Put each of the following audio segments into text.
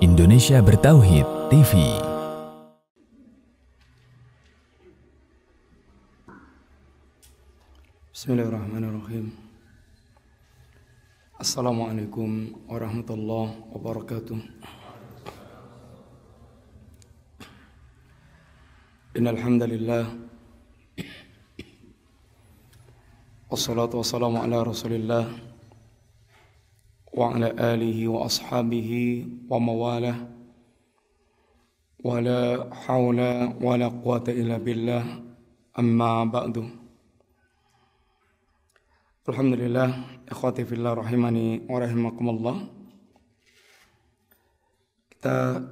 Indonesia Bertauhid TV. Bismillahirrahmanirrahim. Assalamualaikum warahmatullahi wabarakatuh. Innal hamdalillah wassalatu wassalamu ala Rasulillah wa ala alihi wa ashabihi wa mawalah wa la hawla wa la quwata illa billah amma ba'du. Alhamdulillah, ikhwati fillah rahimani wa rahimakumullah. Kita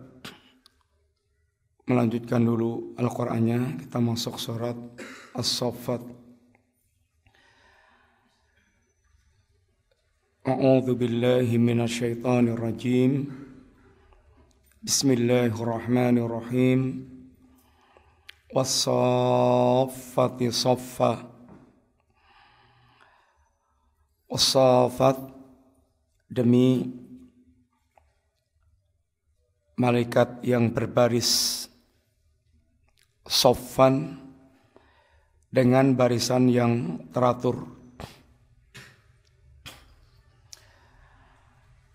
melanjutkan dulu Al-Qur'annya. Kita masuk surat As-Saffat. A'udzu billahi minasy syaithanir rajim. Bismillahirrahmanirrahim. Was-saffati saffa. Was-saffat, demi malaikat yang berbaris, saffan, dengan barisan yang teratur.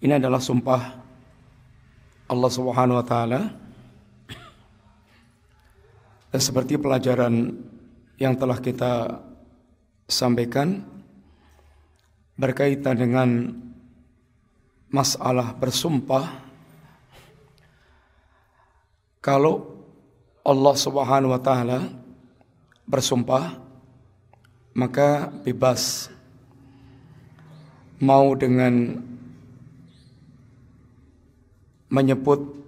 Ini adalah sumpah Allah Subhanahu wa taala. Dan seperti pelajaran yang telah kita sampaikan berkaitan dengan masalah bersumpah, kalau Allah Subhanahu wa taala bersumpah, maka bebas mau dengan menyebut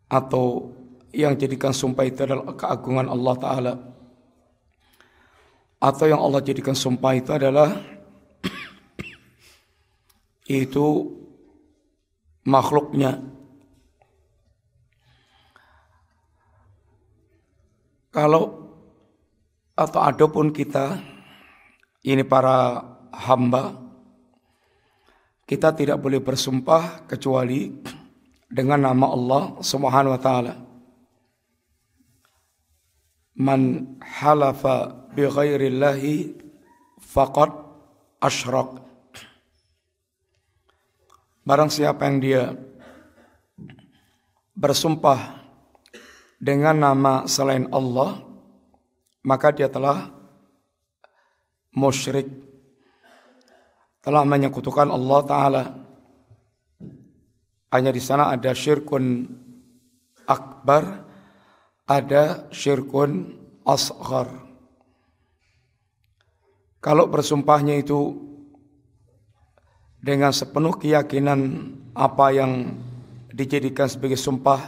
atau yang jadikan sumpah itu adalah keagungan Allah Ta'ala, atau yang Allah jadikan sumpah itu adalah itu makhluknya. Kalau atau adapun kita ini para hamba, kita tidak boleh bersumpah kecuali dengan nama Allah Subhanahu wa taala. Man halafa bi ghairillahi faqad asyrak. Barang siapa yang dia bersumpah dengan nama selain Allah, maka dia telah musyrik, telah menyekutukan Allah Ta'ala. Hanya di sana ada syirkun akbar, ada syirkun asghar. Kalau bersumpahnya itu dengan sepenuh keyakinan apa yang dijadikan sebagai sumpah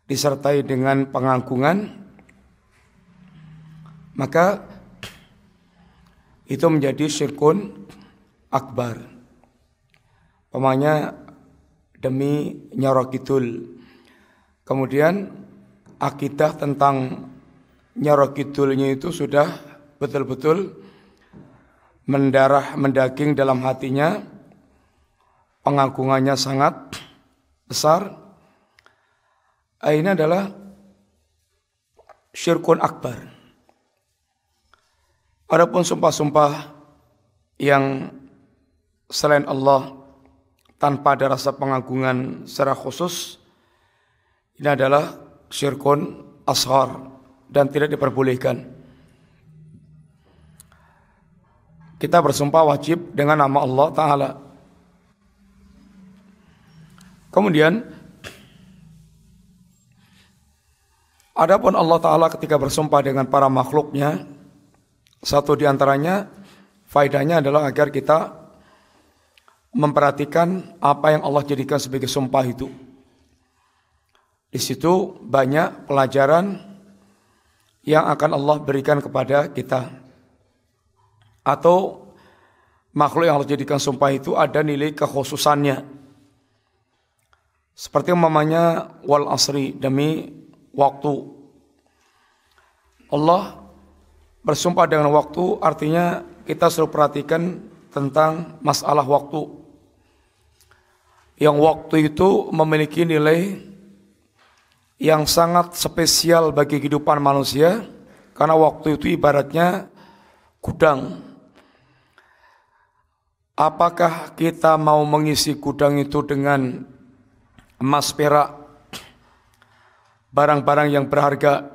disertai dengan pengagungan, maka itu menjadi syirkun akbar. Pemanya demi Nyarokidul. Kemudian akidah tentang Nyarokidulnya itu sudah betul-betul mendarah mendaging dalam hatinya, pengagungannya sangat besar. Ini adalah syirkun akbar. Adapun sumpah-sumpah yang selain Allah tanpa ada rasa pengagungan secara khusus, ini adalah syirkun asghar dan tidak diperbolehkan. Kita bersumpah wajib dengan nama Allah Ta'ala. Kemudian adapun Allah Ta'ala ketika bersumpah dengan para makhluknya, satu di antaranya faedahnya adalah agar kita memperhatikan apa yang Allah jadikan sebagai sumpah itu. Di situ banyak pelajaran yang akan Allah berikan kepada kita. Atau makhluk yang Allah jadikan sumpah itu ada nilai kekhususannya. Seperti umpamanya wal asri, demi waktu. Allah bersumpah dengan waktu, artinya kita selalu perhatikan tentang masalah waktu. yang waktu itu memiliki nilai yang sangat spesial bagi kehidupan manusia, karena waktu itu ibaratnya gudang. Apakah kita mau mengisi gudang itu dengan emas, perak, barang-barang yang berharga,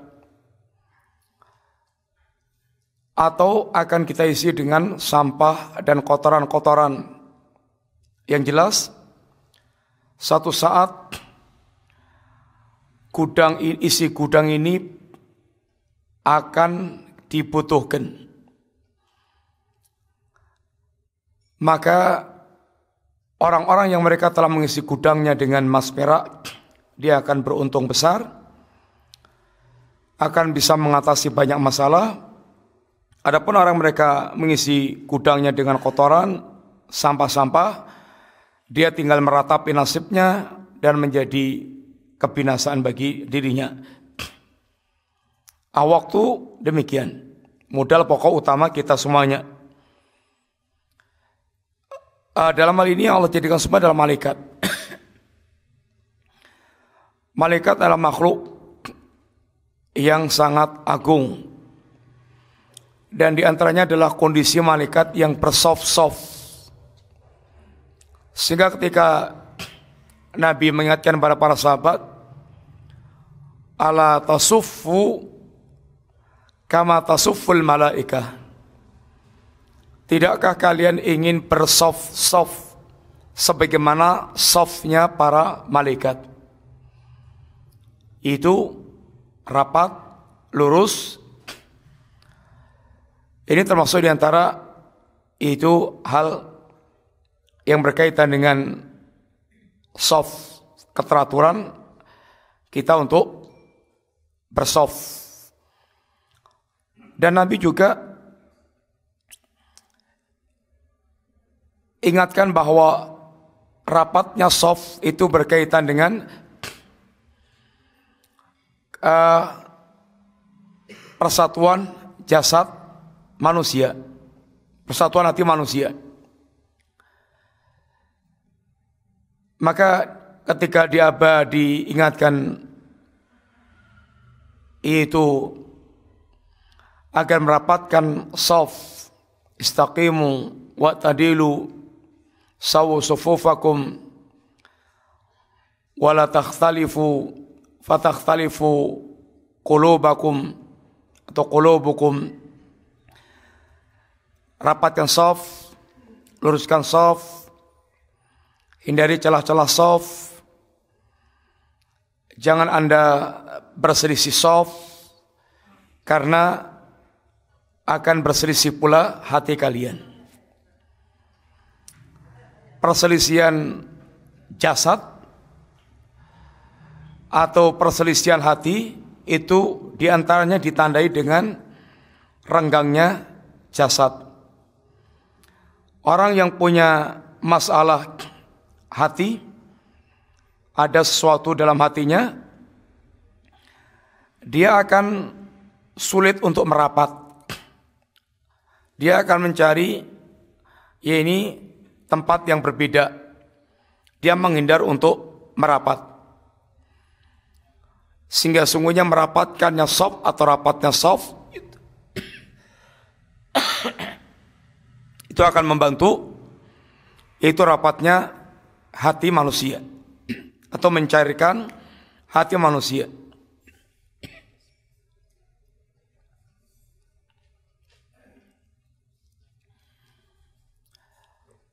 atau akan kita isi dengan sampah dan kotoran-kotoran? Yang jelas, satu saat isi gudang ini akan dibutuhkan. Maka orang-orang yang mereka telah mengisi gudangnya dengan emas perak, dia akan beruntung besar, akan bisa mengatasi banyak masalah. Adapun orang mereka mengisi gudangnya dengan kotoran, sampah-sampah, dia tinggal meratapi nasibnya dan menjadi kebinasaan bagi dirinya. Waktu demikian, modal pokok utama kita semuanya. Dalam hal ini Allah jadikan semua dalam malaikat. Malaikat adalah makhluk yang sangat agung. Dan diantaranya adalah kondisi malaikat yang bersoft-soft. Sehingga ketika Nabi mengingatkan kepada para sahabat, ala tasuffu kama tasufful malaikah. Tidakkah kalian ingin bersoft-soft sebagaimana softnya para malaikat? Itu rapat, lurus. Ini termasuk diantara itu hal yang berkaitan dengan soft, keteraturan kita untuk bersoft. Dan Nabi juga ingatkan bahwa rapatnya soft itu berkaitan dengan persatuan jasad manusia, persatuan hati manusia. Maka ketika diingatkan itu agar merapatkan soft, istaqimu wa tadilu sawu sufufakum wala takhtalifu fatakhtalifu qulubakum atau qulubukum. Rapatkan soft, luruskan soft, hindari celah-celah soft. Jangan Anda berselisih soft, karena akan berselisih pula hati kalian. Perselisihan jasad atau perselisihan hati itu diantaranya ditandai dengan renggangnya jasad. Orang yang punya masalah hati, ada sesuatu dalam hatinya, dia akan sulit untuk merapat. Dia akan mencari tempat yang berbeda. Dia menghindar untuk merapat. Sehingga sungguhnya merapatkannya soft atau rapatnya soft itu akan membantu, yaitu rapatnya hati manusia atau mencairkan hati manusia.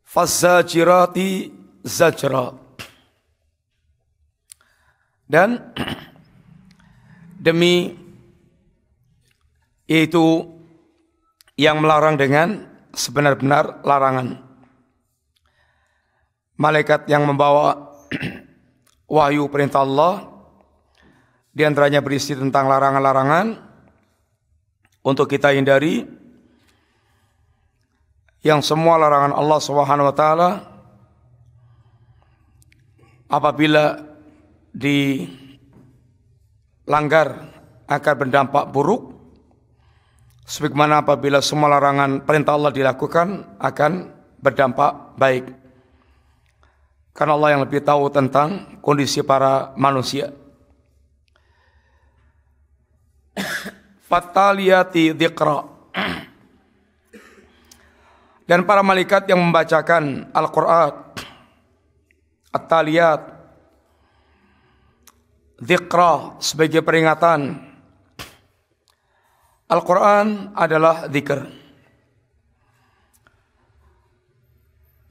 Fazajirati zajra. Dan demi yaitu yang melarang dengan sebenar-benar larangan. Malaikat yang membawa wahyu perintah Allah di antaranya berisi tentang larangan-larangan untuk kita hindari, yang semua larangan Allah Subhanahu wa taala apabila dilanggar akan berdampak buruk, sebagaimana apabila semua larangan perintah Allah dilakukan akan berdampak baik. Karena Allah yang lebih tahu tentang kondisi para manusia. Fattaliyati dzikra. Dan para malaikat yang membacakan Al-Qur'an, At-Taliyat, dzikra sebagai peringatan. Al-Quran adalah dzikr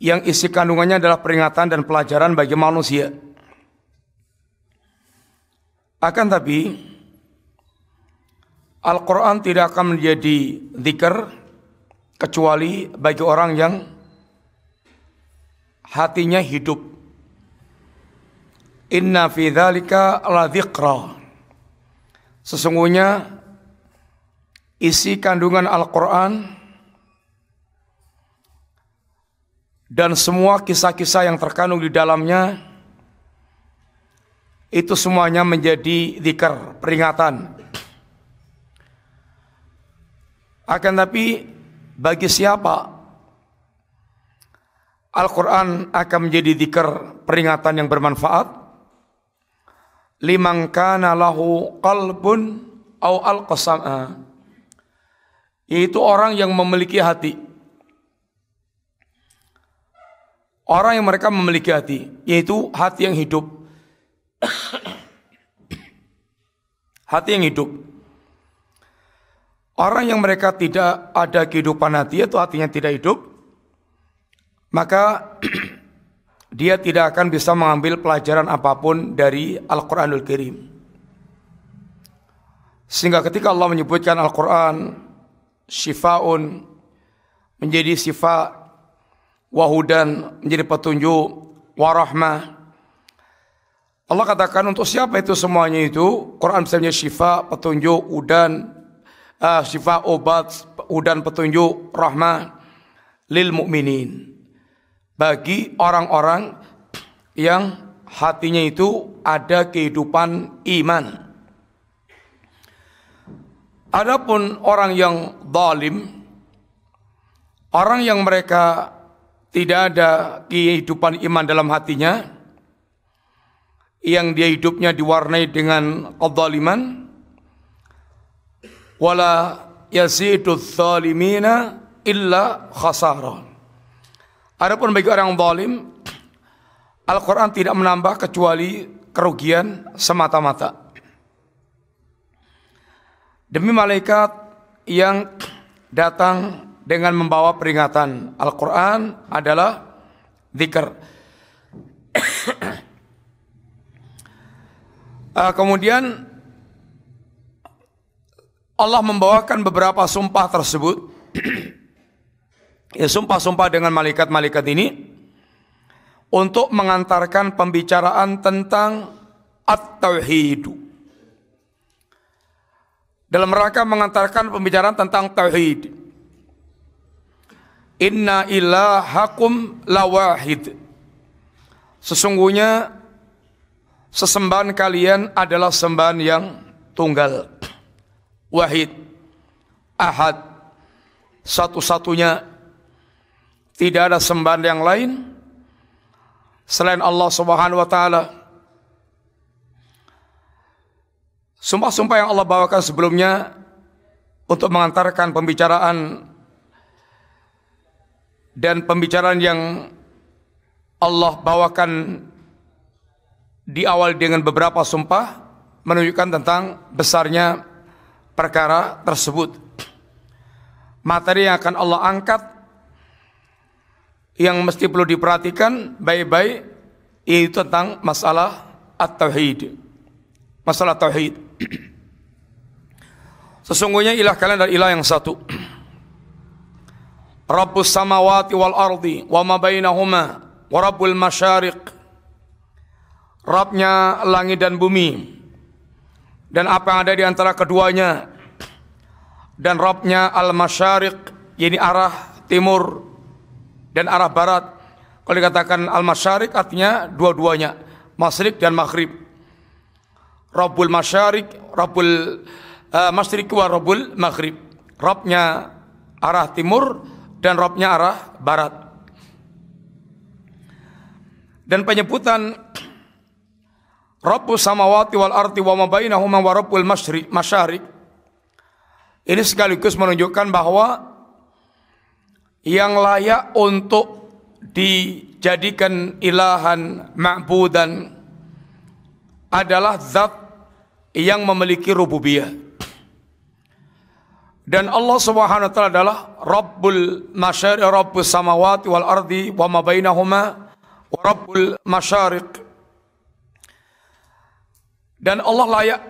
yang isi kandungannya adalah peringatan dan pelajaran bagi manusia. Akan tapi Al-Quran tidak akan menjadi dzikr kecuali bagi orang yang hatinya hidup. Inna fi dzalika la dzikra. Sesungguhnya isi kandungan Al-Quran dan semua kisah-kisah yang terkandung di dalamnya itu semuanya menjadi dzikr, peringatan. Akan tapi bagi siapa Al-Quran akan menjadi dzikr, peringatan yang bermanfaat? Liman kana lahu qalbun au alqasama, yaitu orang yang memiliki hati. Orang yang mereka memiliki hati, yaitu hati yang hidup. Hati yang hidup. Orang yang mereka tidak ada kehidupan hati, atau hatinya tidak hidup, maka dia tidak akan bisa mengambil pelajaran apapun dari Al-Quranul Karim. Sehingga ketika Allah menyebutkan Al-Quran Shifa'un, menjadi sifat, wahudan, menjadi petunjuk, warahmah, Allah katakan untuk siapa itu semuanya itu? Quran bisa menjadi syifa, petunjuk, syifa, obat, udan, petunjuk, rahmah lil mu'minin, bagi orang-orang yang hatinya itu ada kehidupan iman. Adapun orang yang zalim, orang yang mereka tidak ada kehidupan iman dalam hatinya, yang dia hidupnya diwarnai dengan kezaliman, wala yaziduz zalimina illa khasara. Adapun bagi orang zalim, Al-Quran tidak menambah kecuali kerugian semata-mata. Demi malaikat yang datang dengan membawa peringatan, Al-Quran adalah dzikr. Kemudian Allah membawakan beberapa sumpah tersebut. Ya, sumpah-sumpah dengan malaikat-malaikat ini untuk mengantarkan pembicaraan tentang at-tauhid. Dalam rangka mengantarkan pembicaraan tentang tauhid. Inna ilahakum lawahid. Sesungguhnya sesembahan kalian adalah sembahan yang tunggal, wahid, ahad, satu-satunya, tidak ada sembahan yang lain selain Allah Subhanahu wa taala. Sumpah-sumpah yang Allah bawakan sebelumnya untuk mengantarkan pembicaraan, dan pembicaraan yang Allah bawakan di awal dengan beberapa sumpah menunjukkan tentang besarnya perkara tersebut. Materi yang akan Allah angkat yang mesti perlu diperhatikan baik-baik yaitu tentang masalah at-tauhid. Masalah tauhid. Sesungguhnya ilah kalian adalah ilah yang satu. Rabbus samawati wal ardi wa ma bainahuma wa rabbul masyariq. Rabbnya langit dan bumi dan apa yang ada di antara keduanya, dan Rabbnya al-masyariq, yakni arah timur dan arah barat. Kalau dikatakan al-masyariq artinya dua-duanya, masyriq dan maghrib. Rabbul masyariq, Rabbul masyriq wa Rabbul maghrib. Rabbnya arah timur dan Rabbnya arah barat. Dan penyebutan Rabbus samawati wal ardi wa ma bainahuma wa rabbul masyariq ini sekaligus menunjukkan bahwa yang layak untuk dijadikan ilahan ma'budan adalah zat yang memiliki rububiyah. Dan Allah Subhanahu wa taala adalah Rabbul masyariq, Rabbus samawati wal ardi wa ma bainahuma wa rabbul masyariq. Dan Allah layak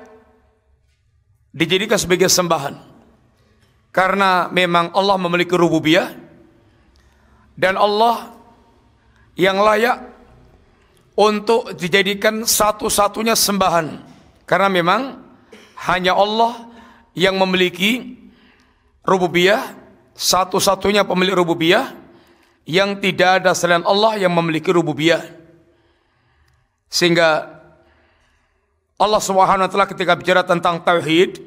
dijadikan sebagai sembahan karena memang Allah memiliki rububiyah, dan Allah yang layak untuk dijadikan satu-satunya sembahan karena memang hanya Allah yang memiliki rububiyah, satu-satunya pemilik rububiyah, yang tidak ada selain Allah yang memiliki rububiyah. Sehingga Allah Subhanahu wa taala ketika bicara tentang tauhid,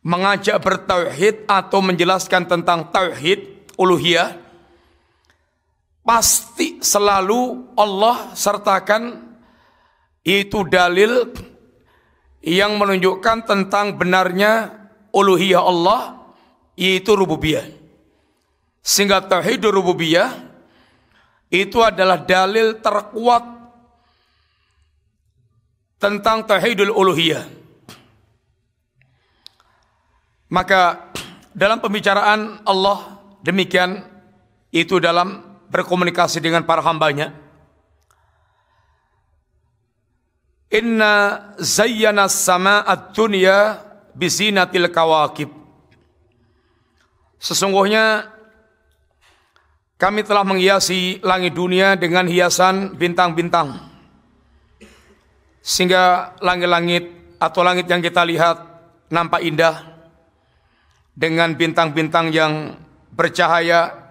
mengajak bertauhid atau menjelaskan tentang tauhid uluhiyah, pasti selalu Allah sertakan yaitu dalil yang menunjukkan tentang benarnya uluhiyah Allah, yaitu rububiyah. Sehingga tauhid rububiyah itu adalah dalil terkuat tentang tauhidul uluhiyah. Maka dalam pembicaraan Allah demikian, itu dalam berkomunikasi dengan para hambanya. Inna zayyana sama'ad dunya bizinatil kawakib. Sesungguhnya kami telah menghiasi langit dunia dengan hiasan bintang-bintang, sehingga langit-langit atau langit yang kita lihat nampak indah dengan bintang-bintang yang bercahaya.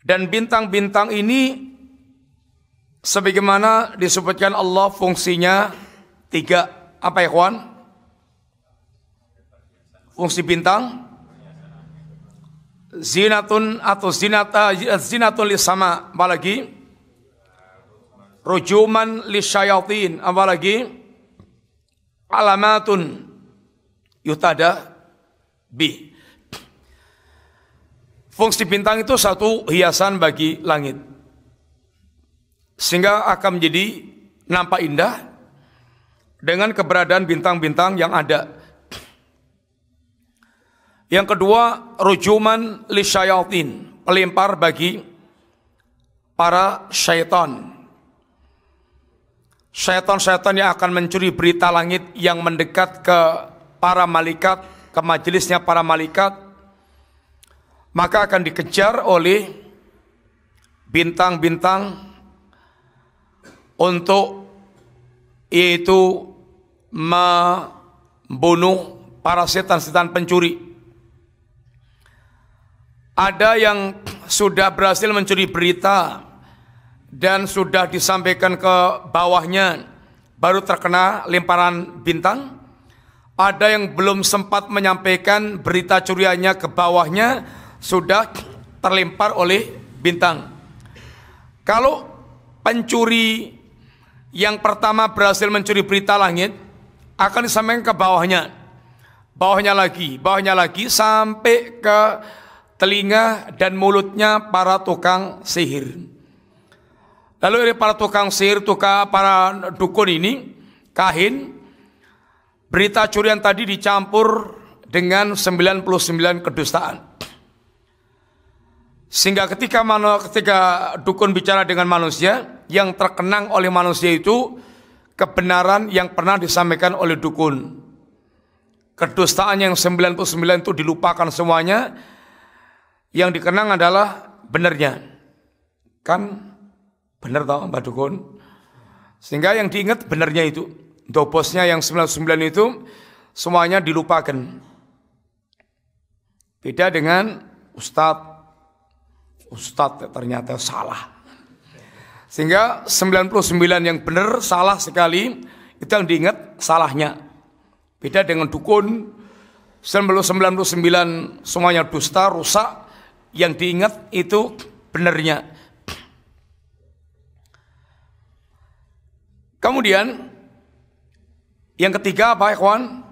Dan bintang-bintang ini sebagaimana disebutkan Allah fungsinya 3. Apa ya kawan? Fungsi bintang zinatun atau zinatun lisama, apalagi rujuman lisyayatin, apalagi alamatun yutada bi. Fungsi bintang itu satu hiasan bagi langit, sehingga akan menjadi nampak indah dengan keberadaan bintang-bintang yang ada. Yang kedua, rujuman lisyayatin, pelempar bagi para syaitan. Syaitan-syaitan yang akan mencuri berita langit yang mendekat ke para malaikat, ke majelisnya para malaikat, maka akan dikejar oleh bintang-bintang untuk yaitu membunuh para setan-setan pencuri. Ada yang sudah berhasil mencuri berita dan sudah disampaikan ke bawahnya, baru terkena lemparan bintang. Ada yang belum sempat menyampaikan berita curiannya ke bawahnya, sudah terlempar oleh bintang. Kalau pencuri yang pertama berhasil mencuri berita langit, akan disampaikan ke bawahnya, bawahnya lagi, sampai ke telinga dan mulutnya para tukang sihir. Lalu para tukang sihir, para dukun ini, kahin, berita curian tadi dicampur dengan 99 kedustaan. Sehingga ketika dukun bicara dengan manusia, yang terkenang oleh manusia itu kebenaran yang pernah disampaikan oleh dukun. Kedustaan yang 99 itu dilupakan semuanya, yang dikenang adalah benarnya. Kan benar tau Mbak Dukun? Sehingga yang diingat benarnya itu. Dobosnya yang 99 itu semuanya dilupakan. Beda dengan Ustadz ternyata salah. Sehingga 99 yang benar salah sekali, itu yang diingat salahnya. Beda dengan dukun, 99 semuanya dusta, rusak, yang diingat itu benarnya. Kemudian yang ketiga apa ikhwan?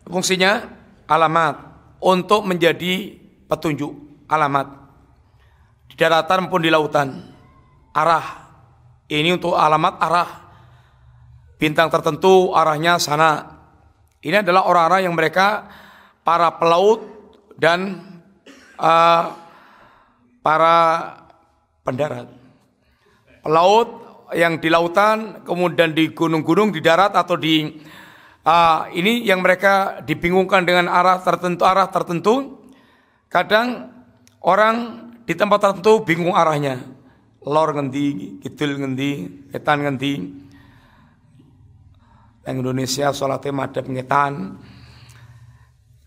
Fungsinya alamat, untuk menjadi petunjuk, alamat di daratan maupun di lautan. Arah, ini untuk alamat arah. Bintang tertentu arahnya sana. Ini adalah orang-orang yang mereka para pelaut dan para pendarat. Pelaut yang di lautan, kemudian di gunung-gunung, di darat atau di ini yang mereka dibingungkan dengan arah tertentu. Kadang orang di tempat tertentu bingung arahnya. Lor ngendi, kidul ngendi, wetan ngendi. Yang Indonesia sholatnya madhab ngetan.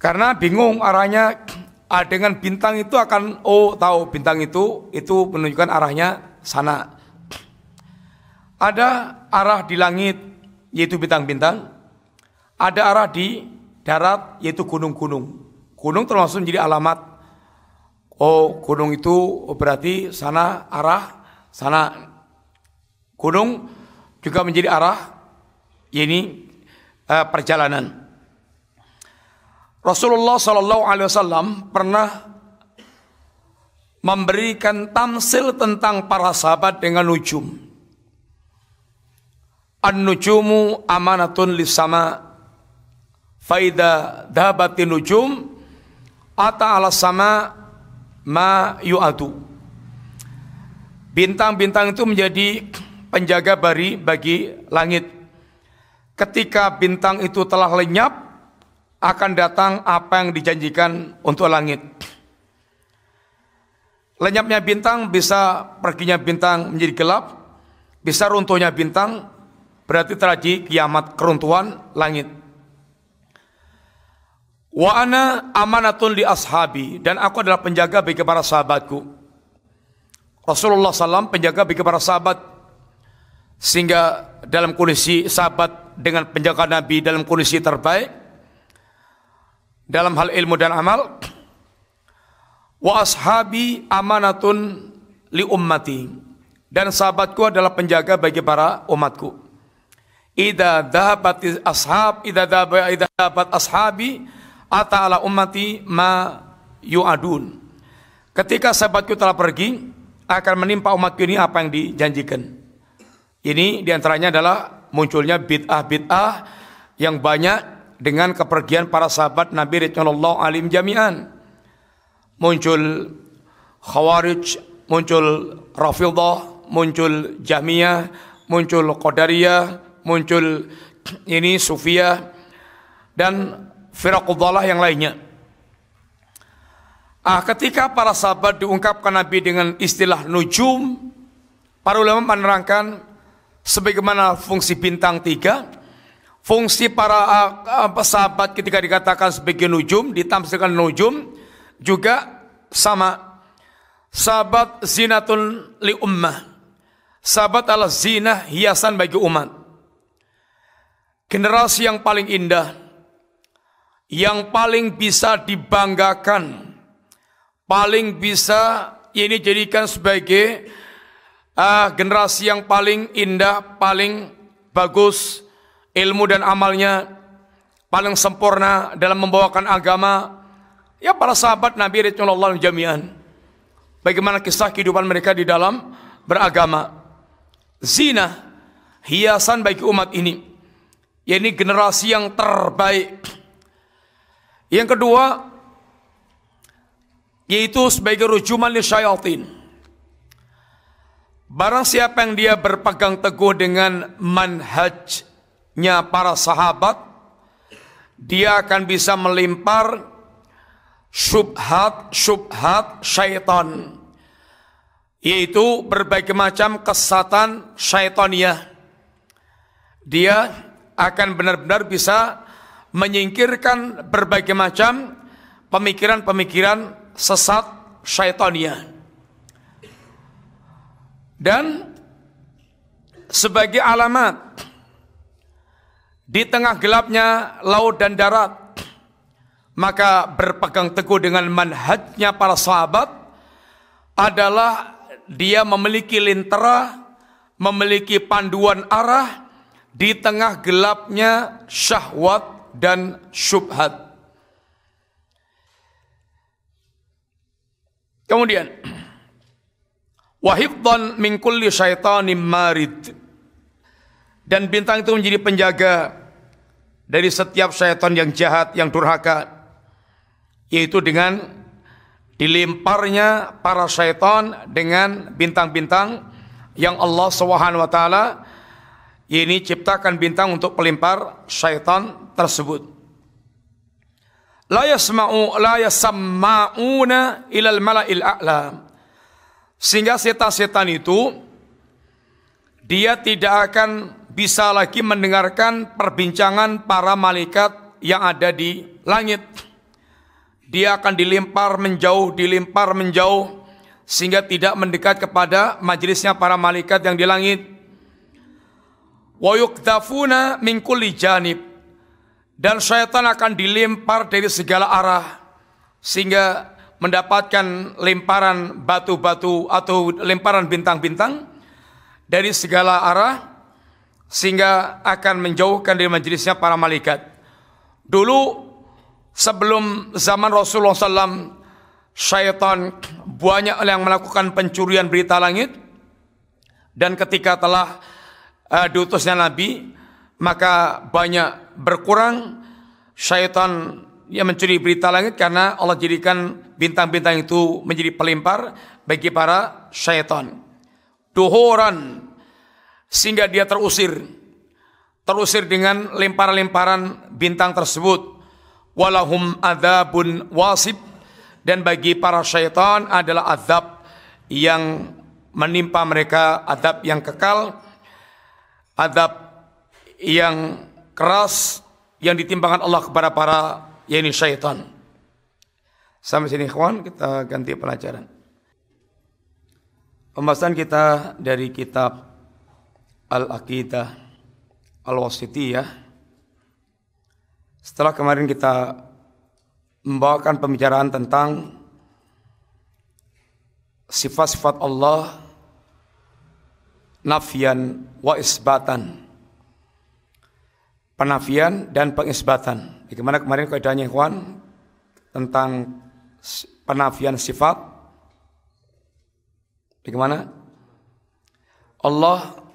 Karena bingung arahnya. Dengan bintang itu akan tahu bintang itu menunjukkan arahnya sana. Ada arah di langit yaitu bintang-bintang. Ada arah di darat yaitu gunung-gunung. Gunung termasuk menjadi alamat. Gunung itu berarti sana arah sana. Gunung juga menjadi arah ini perjalanan. Rasulullah SAW pernah memberikan tamsil tentang para sahabat dengan nujum. An-nujumu amanatun lis-sama, faida dhahabatin nujum ata ala sama ma yu'adu. Bintang-bintang itu menjadi penjaga bagi langit. Ketika bintang itu telah lenyap, akan datang apa yang dijanjikan untuk langit. Lenyapnya bintang bisa perginya bintang menjadi gelap, bisa runtuhnya bintang berarti terjadi kiamat, keruntuhan langit. Wa ana amanatun li ashabi, dan aku adalah penjaga bagi para sahabatku. Rasulullah SAW penjaga bagi para sahabat, sehingga dalam kondisi sahabat dengan penjaga Nabi dalam kondisi terbaik dalam hal ilmu dan amal. Wa ashabi amanatun li ummati, dan sahabatku adalah penjaga bagi para umatku. Idza dhahabat ashabi ata ala ummati ma yu'adun. Ketika sahabatku telah pergi, akan menimpa umatku ini apa yang dijanjikan. Ini diantaranya adalah munculnya bid'ah-bid'ah yang banyak dengan kepergian para sahabat Nabi radhiyallahu alim jami'an. Muncul Khawarij, muncul Rafidhah, muncul Jahmiyah, muncul Qadariyah, muncul ini Sufiyah dan firaqul dhalah yang lainnya. Ketika para sahabat diungkapkan Nabi dengan istilah nujum, para ulama menerangkan sebagaimana fungsi bintang 3. Fungsi para sahabat ketika dikatakan sebagai nujum, ditafsirkan nujum juga sama. Sahabat zinatun li ummah. Sahabat adalah zinah, hiasan bagi umat. Generasi yang paling indah, yang paling bisa dibanggakan, paling bisa ini jadikan sebagai generasi yang paling indah, paling bagus ilmu dan amalnya, paling sempurna dalam membawakan agama, ya para sahabat Nabi radhiyallahu jami'an. Bagaimana kisah kehidupan mereka di dalam beragama. Zina, hiasan bagi umat ini. Ini generasi yang terbaik. Yang kedua, yaitu sebagai rujuman li syayatin. Barang siapa yang dia berpegang teguh dengan manhajnya para sahabat, dia akan bisa melimpar syubhat syaitan, yaitu berbagai macam kesesatan syaitaniyah. Dia akan benar-benar bisa menyingkirkan berbagai macam pemikiran-pemikiran sesat syaitaniyah. Dan sebagai alamat di tengah gelapnya laut dan darat, maka berpegang teguh dengan manhajnya para sahabat adalah dia memiliki lentera, memiliki panduan arah di tengah gelapnya syahwat dan syubhat. Kemudian wa hifdhan min kulli syaitanin marid, dan bintang itu menjadi penjaga dari setiap syaitan yang jahat, yang durhaka, yaitu dengan dilemparnya para syaitan dengan bintang-bintang yang Allah Subhanahu wa taala ini ciptakan bintang untuk pelempar syaitan tersebut. La yasamma'una ilal mala'il a'la, sehingga setan-setan itu dia tidak akan bisa lagi mendengarkan perbincangan para malaikat yang ada di langit. Dia akan dilempar menjauh, sehingga tidak mendekat kepada majelisnya para malaikat yang di langit. Wa yuqdafuna min kulli janib, dan syaitan akan dilempar dari segala arah, sehingga mendapatkan lemparan batu-batu atau lemparan bintang-bintang dari segala arah, sehingga akan menjauhkan dari majelisnya para malaikat. Dulu sebelum zaman Rasulullah SAW, syaitan banyak yang melakukan pencurian berita langit, dan ketika telah diutusnya Nabi, maka banyak berkurang syaitan yang mencuri berita langit, karena Allah jadikan bintang-bintang itu menjadi pelempar bagi para syaitan. Duhuran, sehingga dia terusir dengan lemparan-lemparan bintang tersebut. Walahum adzabun wasib, dan bagi para syaitan adalah azab yang menimpa mereka, azab yang kekal, azab yang keras yang ditimpakan Allah kepada para yakni syaitan. Sampai sini ikhwan, kita ganti pelajaran. Pembahasan kita dari kitab Al-Aqidah Al-Wasithiyah. Setelah kemarin kita membawakan pembicaraan tentang sifat-sifat Allah nafyan wa isbatan, penafian dan pengisbatan. Bagaimana kemarin kaidahnya ikhwan tentang penafian sifat? Bagaimana? Allah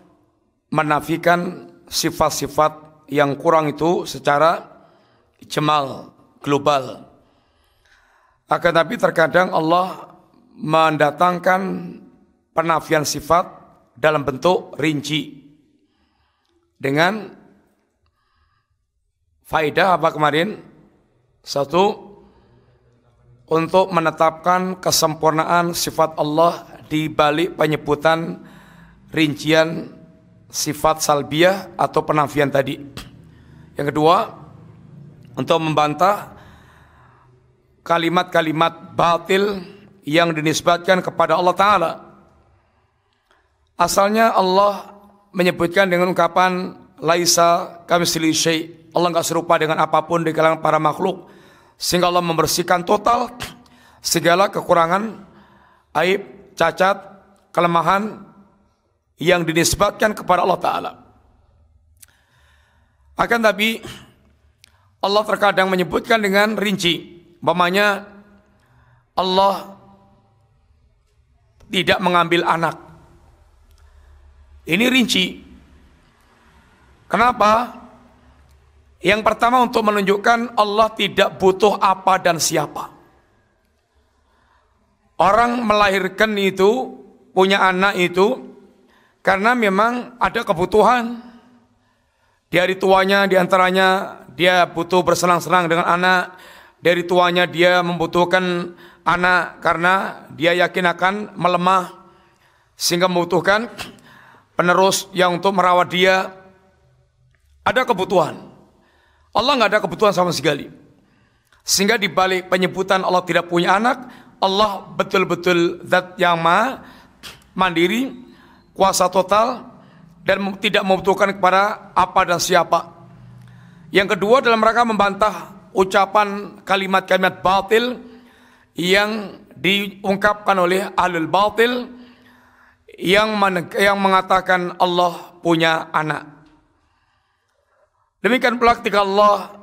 menafikan sifat-sifat yang kurang itu secara jemal, global. Akan tapi terkadang Allah mendatangkan penafian sifat dalam bentuk rinci dengan faedah apa kemarin? Satu, untuk menetapkan kesempurnaan sifat Allah di balik penyebutan rincian sifat salbiyah atau penafian tadi. Yang kedua, untuk membantah kalimat-kalimat batil yang dinisbatkan kepada Allah Ta'ala. Asalnya Allah menyebutkan dengan ungkapan laisa kamitslihi syai'. Allah enggak serupa dengan apapun di kalangan para makhluk, sehingga Allah membersihkan total segala kekurangan, aib, cacat, kelemahan yang dinisbatkan kepada Allah Ta'ala. Akan tapi Allah terkadang menyebutkan dengan rinci. Umpamanya Allah tidak mengambil anak. Ini rinci. Kenapa? Yang pertama, untuk menunjukkan Allah tidak butuh apa dan siapa. Orang melahirkan itu, punya anak itu, karena memang ada kebutuhan. Di hari tuanya, diantaranya dia butuh bersenang-senang dengan anak. Dari tuanya dia membutuhkan anak karena dia yakin akan melemah, sehingga membutuhkan penerus yang untuk merawat dia. Ada kebutuhan. Allah nggak ada kebutuhan sama sekali. Sehingga di balik penyebutan Allah tidak punya anak, Allah betul-betul zat yang maha mandiri, kuasa total, dan tidak membutuhkan kepada apa dan siapa. Yang kedua, dalam rangka membantah ucapan kalimat-kalimat batil yang diungkapkan oleh ahlul batil yang mengatakan Allah punya anak. Demikian pula ketika Allah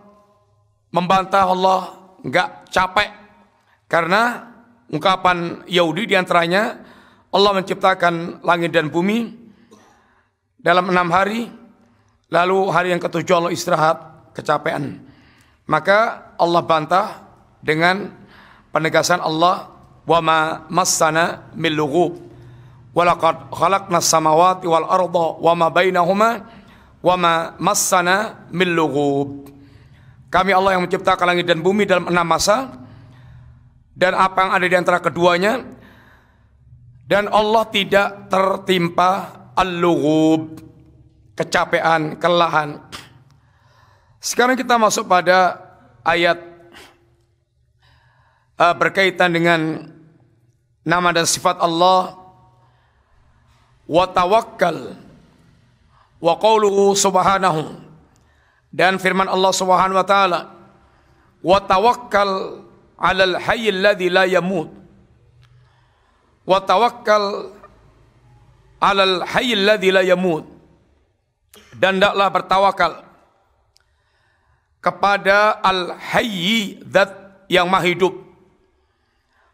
membantah, Allah enggak capek. Karena ungkapan Yahudi diantaranya, Allah menciptakan langit dan bumi dalam 6 hari, lalu hari yang ke-7 Allah istirahat, kecapean. Maka Allah bantah dengan penegasan Allah, wa ma massana min lughub wa laqad khalaqnas samawati wal arda wa ma bainahuma wa ma massana min lughub. Kami Allah yang menciptakan langit dan bumi dalam 6 masa, dan apa yang ada di antara keduanya, dan Allah tidak tertimpa al-lughub, kecapean, kelelahan. Sekarang kita masuk pada ayat berkaitan dengan nama dan sifat Allah. Wa tawakkal, wa qauluhu subhanahu, dan firman Allah Subhanahu wa taala, wa tawakkal 'alal hayyil ladzi la yamut, wa tawakkal 'alal hayyil ladzi la yamut, dan hendaklah bertawakal kepada al-hayy, zat yang maha hidup,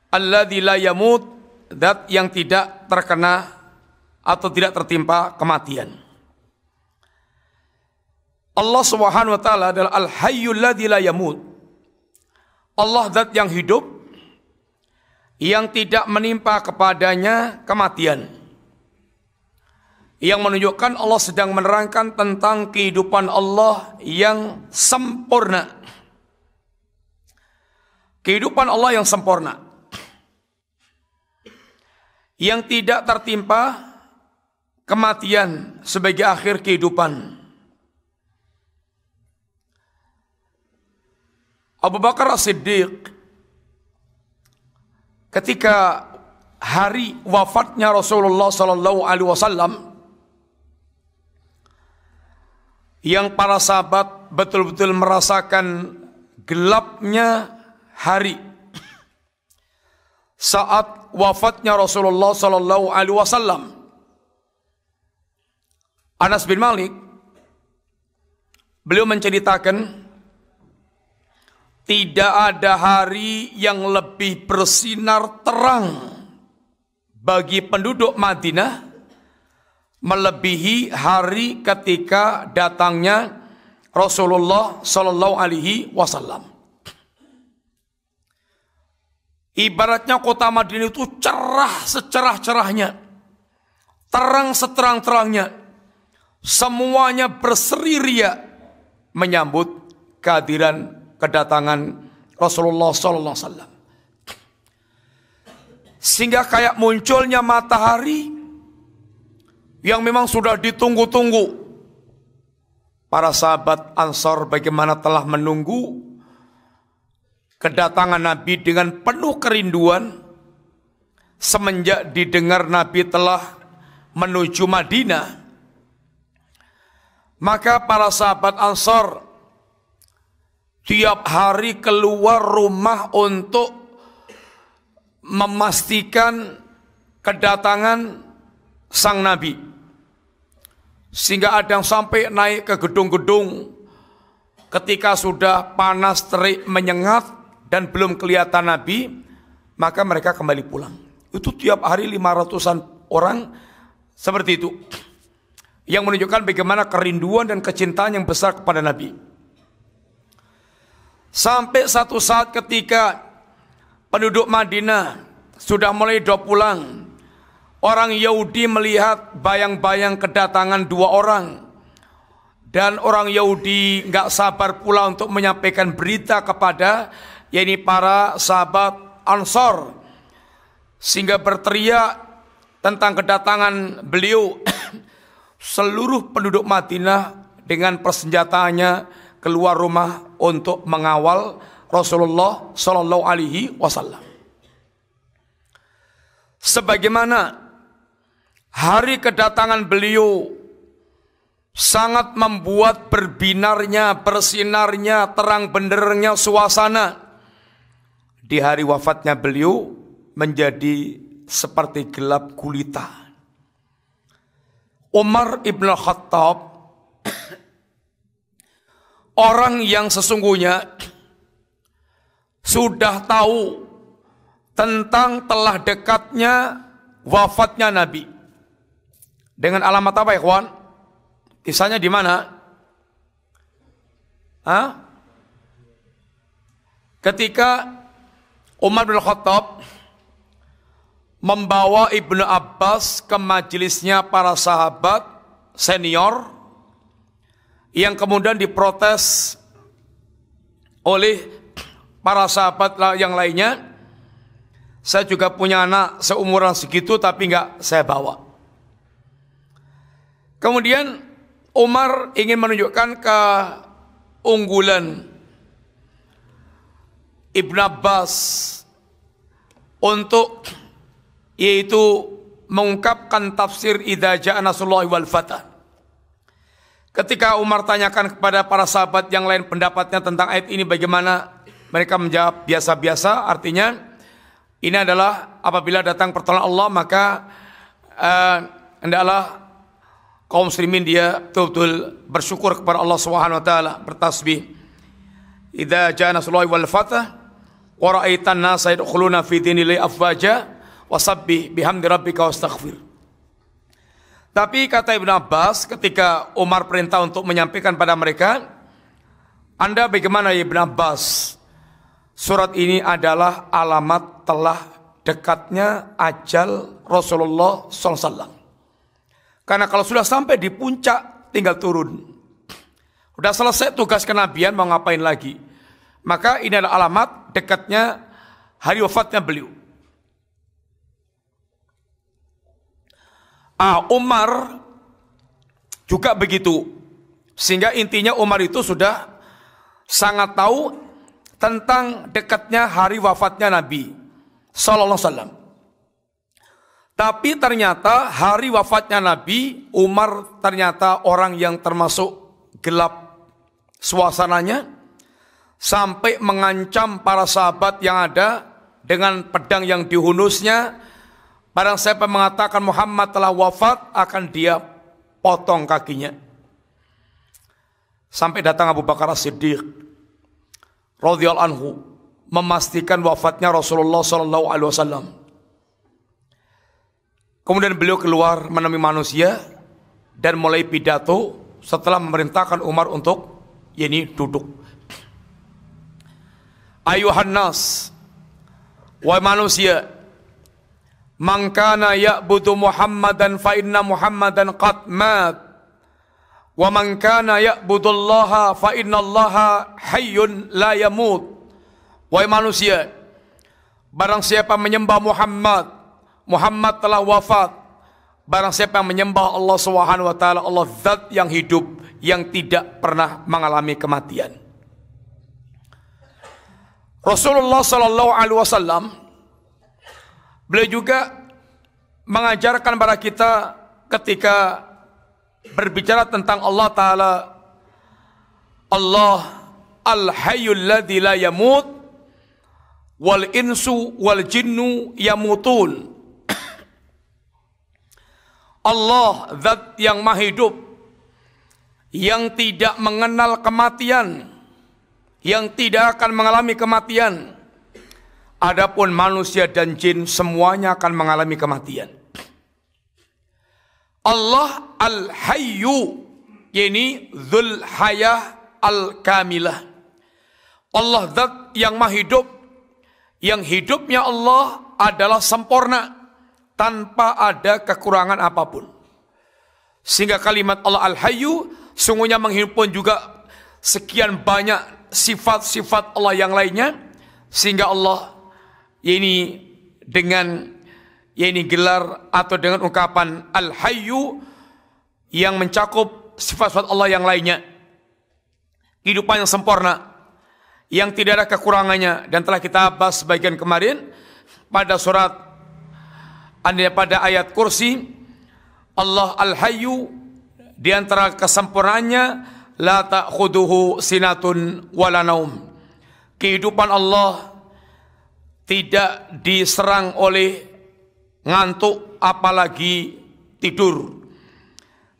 alladzi la yamut, zat yang tidak terkena atau tidak tertimpa kematian. Allah Subhanahu wa taala adalah al-hayyul ladzi la yamut. Allah zat yang hidup yang tidak menimpa kepadanya kematian. Yang menunjukkan Allah sedang menerangkan tentang kehidupan Allah yang sempurna. Kehidupan Allah yang sempurna, yang tidak tertimpa kematian sebagai akhir kehidupan. Abu Bakar As-Siddiq ketika hari wafatnya Rasulullah sallallahu alaihi wasallam, yang para sahabat betul-betul merasakan gelapnya hari saat wafatnya Rasulullah sallallahu alaihi wasallam. Anas bin Malik, beliau menceritakan, tidak ada hari yang lebih bersinar terang bagi penduduk Madinah melebihi hari ketika datangnya Rasulullah sallallahu alaihi wasallam. Ibaratnya kota Madinah itu cerah secerah-cerahnya, terang seterang-terangnya, semuanya berseri ria menyambut kehadiran kedatangan Rasulullah sallallahu alaihi wasallam. Sehingga kayak munculnya matahari yang memang sudah ditunggu-tunggu. Para sahabat Ansar bagaimana telah menunggu kedatangan Nabi dengan penuh kerinduan semenjak didengar Nabi telah menuju Madinah. Maka para sahabat Ansar tiap hari keluar rumah untuk memastikan kedatangan sang Nabi. Sehingga ada yang sampai naik ke gedung-gedung ketika sudah panas terik menyengat dan belum kelihatan Nabi, maka mereka kembali pulang. Itu tiap hari 500-an orang seperti itu, yang menunjukkan bagaimana kerinduan dan kecintaan yang besar kepada Nabi. Sampai satu saat ketika penduduk Madinah sudah mulai pulang, orang Yahudi melihat bayang-bayang kedatangan 2 orang, dan orang Yahudi nggak sabar pula untuk menyampaikan berita kepada yakni para sahabat Ansar, sehingga berteriak tentang kedatangan beliau. Seluruh penduduk Madinah dengan persenjataannya keluar rumah untuk mengawal Rasulullah sallallahu alaihi wasallam. Sebagaimana hari kedatangan beliau sangat membuat berbinarnya, bersinarnya, terang benderangnya suasana, di hari wafatnya beliau menjadi seperti gelap gulita. Umar ibn Khattab orang yang sesungguhnya sudah tahu tentang telah dekatnya wafatnya Nabi. Dengan alamat apa, ikhwan? Kisahnya di mana? Ketika Umar bin Khattab membawa Ibnu Abbas ke majelisnya para sahabat senior yang kemudian diprotes oleh para sahabat yang lainnya. Saya juga punya anak seumuran segitu tapi enggak saya bawa. Kemudian Umar ingin menunjukkan keunggulan Ibnu Abbas untuk yaitu mengungkapkan tafsir idza jaa nasrullahi wal fath. Ketika Umar tanyakan kepada para sahabat yang lain pendapatnya tentang ayat ini bagaimana, mereka menjawab biasa-biasa, artinya ini adalah apabila datang pertolongan Allah maka hendaklah kaum muslimin dia betul-betul bersyukur kepada Allah Subhanahu wa taala, bertasbih. Idza jaa nasrullahi wal fath wa ra'aitan nasa yadkhuluna fi dinillahi afwaja wasabbih bihamdi rabbika wastaghfir. Tapi kata Ibnu Abbas ketika Umar perintah untuk menyampaikan pada mereka, Anda bagaimana ya Ibnu Abbas? Surat ini adalah alamat telah dekatnya ajal Rasulullah SAW. Karena kalau sudah sampai di puncak tinggal turun. Sudah selesai tugas kenabian mau ngapain lagi? Maka ini adalah alamat dekatnya hari wafatnya beliau. Umar juga begitu. Sehingga intinya Umar itu sudah sangat tahu tentang dekatnya hari wafatnya Nabi Sallallahu Alaihi Wasallam. Tapi ternyata hari wafatnya Nabi, Umar ternyata orang yang termasuk gelap suasananya, sampai mengancam para sahabat yang ada dengan pedang yang dihunusnya. Barang siapa mengatakan Muhammad telah wafat, akan dia potong kakinya. Sampai datang Abu Bakar As-Siddiq radhiyallahu anhu memastikan wafatnya Rasulullah sallallahu alaihi wasallam. Kemudian beliau keluar menemui manusia dan mulai pidato setelah memerintahkan Umar untuk duduk. Ayuhan nas, wahai manusia, man kana ya'budu Muhammadan fa inna Muhammadan qad mat, wa man kana ya'budullaha fa innallaha hayyun la yamut. Wahai manusia, barang siapa menyembah Muhammad, Muhammad telah wafat. Barang siapa yang menyembah Allah Subhanahu wa taala, Allah zat yang hidup, yang tidak pernah mengalami kematian. Rasulullah sallallahu alaihi wasallam beliau juga mengajarkan kepada kita ketika berbicara tentang Allah taala, Allah al-hayyul ladzi la yamut wal insu wal jinnu yamutun. Allah zat yang maha hidup, yang tidak mengenal kematian, yang tidak akan mengalami kematian. Adapun manusia dan jin semuanya akan mengalami kematian. Allah al-hayyu, ini dzul hayah al-kamilah. Allah zat yang maha hidup, yang hidupnya Allah adalah sempurna, tanpa ada kekurangan apapun. Sehingga kalimat Allah al-hayyu sungguhnya menghimpun juga sekian banyak sifat-sifat Allah yang lainnya, sehingga Allah ini dengan gelar atau dengan ungkapan al-hayyu yang mencakup sifat-sifat Allah yang lainnya, kehidupan yang sempurna yang tidak ada kekurangannya. Dan telah kita bahas sebagian kemarin pada surat pada ayat kursi, Allah al-hayyu di antara kesempurnaannya la ta'khuduhu sinatun wala naum. Kehidupan Allah tidak diserang oleh ngantuk apalagi tidur.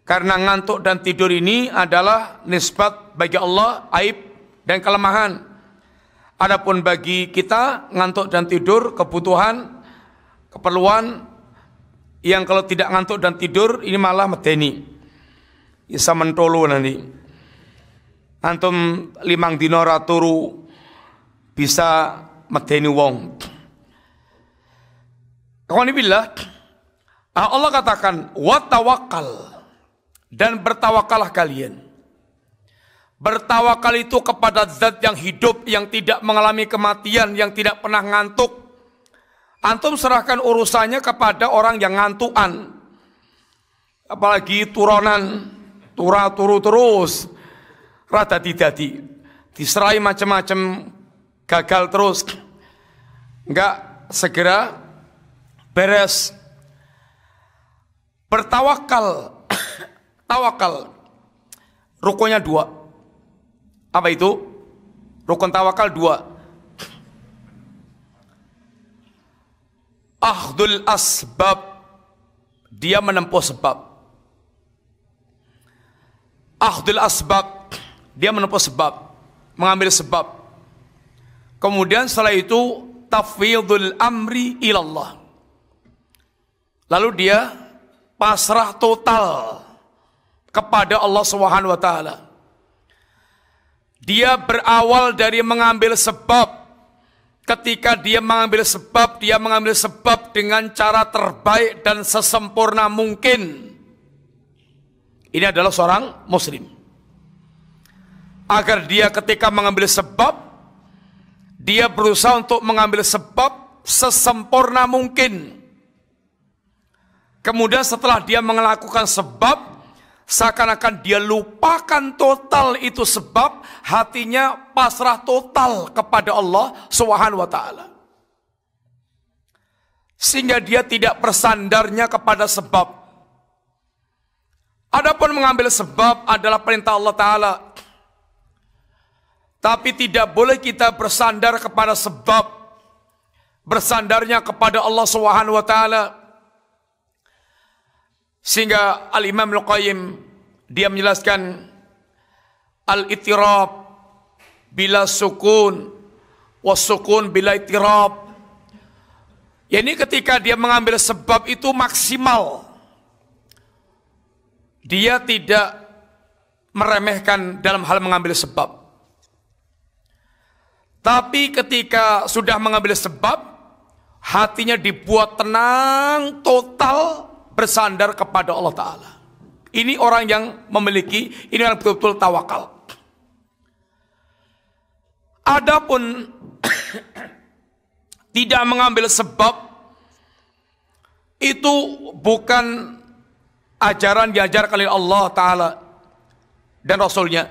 Karena ngantuk dan tidur ini adalah nisbat bagi Allah aib dan kelemahan. Adapun bagi kita ngantuk dan tidur kebutuhan, keperluan yang kalau tidak ngantuk dan tidur ini malah medeni. Bisa mentolo nanti. Antum 5 dina ra turu bisa medeni wong. Alhamdulillah, Allah katakan wa tawakkal, dan bertawakallah kalian. Bertawakal itu kepada zat yang hidup, yang tidak mengalami kematian, yang tidak pernah ngantuk. Antum serahkan urusannya kepada orang yang ngantukan. Apalagi turunan, turu terus, rada didadi, diserai macam-macam, gagal terus, enggak segera beres. Bertawakal, tawakal, rukunnya 2. Apa itu? Rukun tawakal 2. Akhdul asbab, dia menempuh sebab. Akhdul asbab, dia menempuh sebab, mengambil sebab. Kemudian setelah itu tafwidul amri ilallah. Lalu dia pasrah total kepada Allah Subhanahu wa taala. Dia berawal dari mengambil sebab. Ketika dia mengambil sebab dengan cara terbaik dan sesempurna mungkin. Ini adalah seorang muslim. Agar dia ketika mengambil sebab, dia berusaha untuk mengambil sebab sesempurna mungkin. Kemudian setelah dia melakukan sebab, seakan-akan dia lupakan total itu sebab, hatinya pasrah total kepada Allah Subhanahu wa taala. Sehingga dia tidak bersandarnya kepada sebab. Adapun mengambil sebab adalah perintah Allah taala. Tapi tidak boleh kita bersandar kepada sebab. Bersandarnya kepada Allah Subhanahu wa taala. Sehingga Al-Imam Al-Qayyim dia menjelaskan al-ittirab bila sukun was-sukun bila ittirab. Yani ketika dia mengambil sebab itu maksimal. Dia tidak meremehkan dalam hal mengambil sebab. Tapi ketika sudah mengambil sebab, hatinya dibuat tenang total, bersandar kepada Allah Ta'ala. Ini orang yang memiliki, ini orang betul-betul tawakal. Adapun tidak mengambil sebab, itu bukan ajaran diajarkan oleh Allah Ta'ala dan Rasulnya.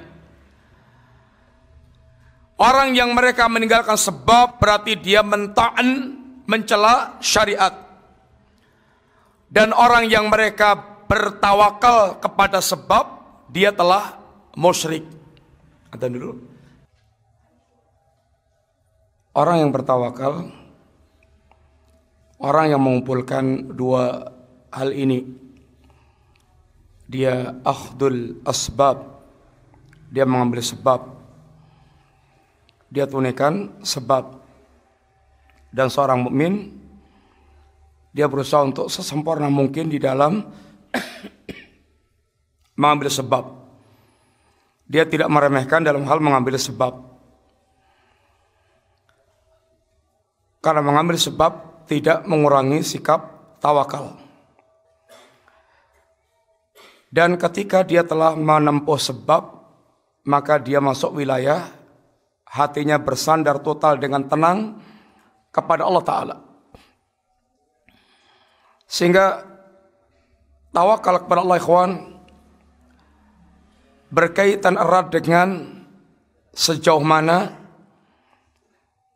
Orang yang mereka meninggalkan sebab berarti dia mencela syariat. Dan orang yang mereka bertawakal kepada sebab, dia telah musyrik. Ada dulu. Orang yang bertawakal, orang yang mengumpulkan 2 hal ini. Dia akhdul asbab, dia mengambil sebab. Dia tunaikan sebab. Dan seorang mukmin, dia berusaha untuk sesempurna mungkin di dalam mengambil sebab. Dia tidak meremehkan dalam hal mengambil sebab. Karena mengambil sebab tidak mengurangi sikap tawakal. Dan ketika dia telah menempuh sebab, maka dia masuk wilayah, hatinya bersandar total dengan tenang kepada Allah Ta'ala. Sehingga tawakal kepada Allah ikhwan berkaitan erat dengan sejauh mana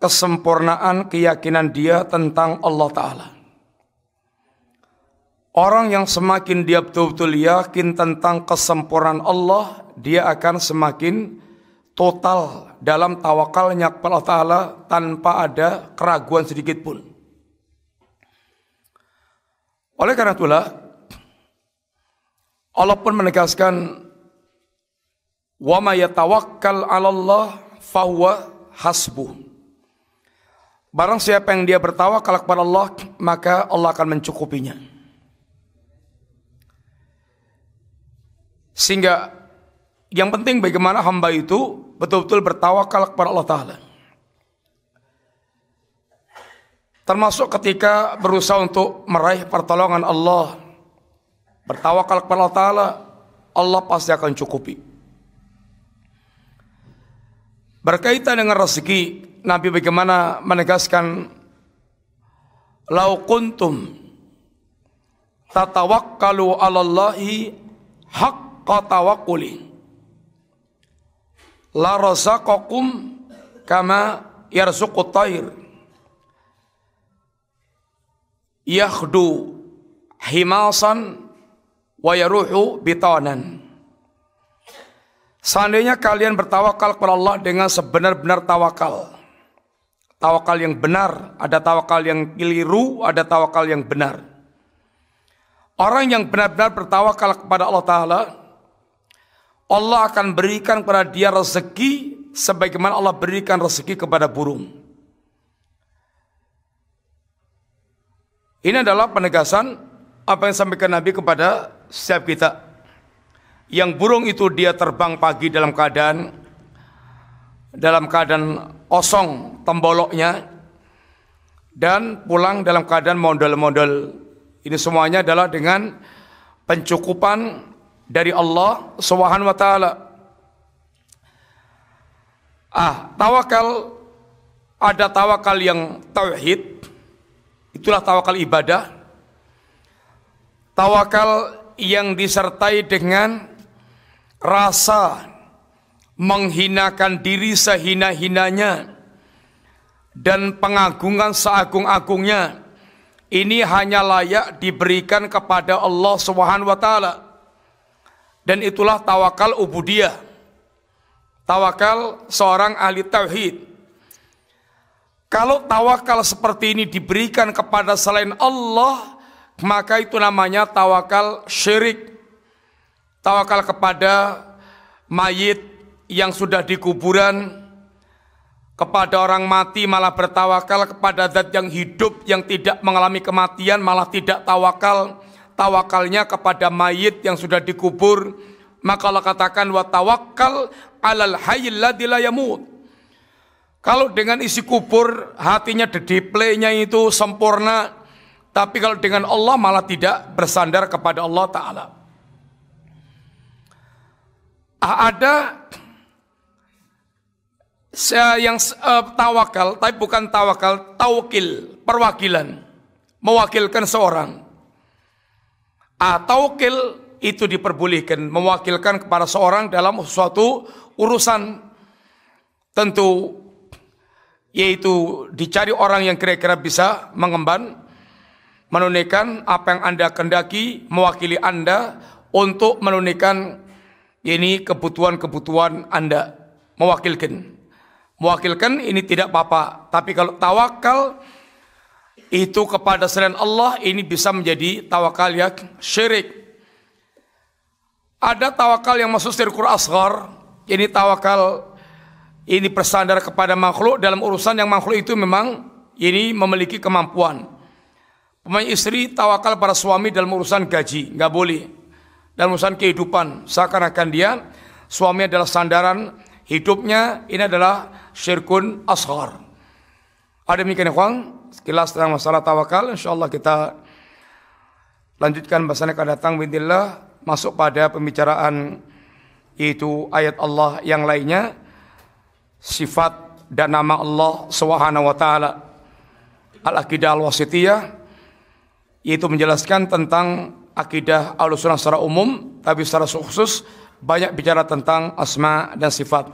kesempurnaan keyakinan dia tentang Allah Ta'ala. Orang yang semakin dia betul-betul yakin tentang kesempurnaan Allah, dia akan semakin total dalam tawakalnya kepada Allah Ta'ala tanpa ada keraguan sedikit pun. Oleh karena itulah, Allah pun menegaskan Wa may yatawakkal 'ala Allah fahuwa hasbuh. Barang siapa yang dia bertawakal kepada Allah, maka Allah akan mencukupinya. Sehingga yang penting bagaimana hamba itu betul-betul bertawakal kepada Allah Ta'ala. Termasuk ketika berusaha untuk meraih pertolongan Allah, bertawakal kepada Allah Ta'ala, Allah pasti akan cukupi. Berkaitan dengan rezeki, Nabi bagaimana menegaskan, lau kuntum tatawakkalu 'ala Allahi haqqa tawakkuli la razaqakum kama yarzuqut tayr yakhdu himasan wa yaruhu bitanan. Seandainya kalian bertawakal kepada Allah dengan sebenar-benar tawakal, tawakal yang benar, ada tawakal yang keliru, ada tawakal yang benar. Orang yang benar-benar bertawakal kepada Allah Ta'ala, Allah akan berikan kepada dia rezeki sebagaimana Allah berikan rezeki kepada burung. Ini adalah penegasan apa yang disampaikan Nabi kepada setiap kita. Yang burung itu dia terbang pagi dalam keadaan kosong temboloknya, dan pulang dalam keadaan mondel-mondel. Ini semuanya adalah dengan pencukupan dari Allah Subhanahu wa Ta'ala. Tawakal, ada tawakal yang tauhid, itulah tawakal ibadah. Tawakal yang disertai dengan rasa menghinakan diri sehina-hinanya dan pengagungan seagung-agungnya, ini hanya layak diberikan kepada Allah Subhanahu wa Ta'ala. Dan itulah tawakal ubudiyah, tawakal seorang ahli tauhid. Kalau tawakal seperti ini diberikan kepada selain Allah, maka itu namanya tawakal syirik. Tawakal kepada mayit yang sudah di kuburan, kepada orang mati malah bertawakal, kepada zat yang hidup yang tidak mengalami kematian malah tidak tawakal. Tawakalnya kepada mayit yang sudah dikubur. Maka Allah katakan, wa tawakkal 'alal hayyil ladzi la yamut. Kalau dengan isi kubur hatinya dediplaynya itu sempurna, tapi kalau dengan Allah malah tidak bersandar kepada Allah Ta'ala. Ada yang tawakal, tapi bukan tawakal, taukil, perwakilan, mewakilkan seorang. Taukil itu diperbolehkan, mewakilkan kepada seorang dalam suatu urusan tentu, yaitu dicari orang yang kira-kira bisa mengemban, menunaikan apa yang Anda kehendaki, mewakili Anda untuk menunaikan ini kebutuhan-kebutuhan Anda, mewakilkan. Mewakilkan ini tidak apa-apa, tapi kalau tawakal itu kepada selain Allah, ini bisa menjadi tawakal yang syirik. Ada tawakal yang masuk syirkul asghar, ini tawakal ini bersandar kepada makhluk dalam urusan yang makhluk itu memang ini memiliki kemampuan. Pemain istri tawakal para suami dalam urusan gaji, nggak boleh. Dalam urusan kehidupan, seakan-akan dia suami adalah sandaran hidupnya, ini adalah syirkun asghar. Ada demikian ikhwan, sekilas tentang masalah tawakal. Insyaallah kita lanjutkan bahasannya akan datang bismillah, masuk pada pembicaraan yaitu ayat Allah yang lainnya, sifat dan nama Allah Subhanahu wa Ta'ala. Al-Aqidah Al-Wasithiyah, yaitu menjelaskan tentang akidah Ahlussunnah secara umum, tapi secara khusus banyak bicara tentang asma dan sifat.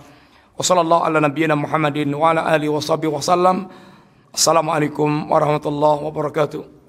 Wassallallahu ala nabiyyina Muhammadin wa ala alihi washabihi wasallam. Assalamualaikum warahmatullahi wabarakatuh.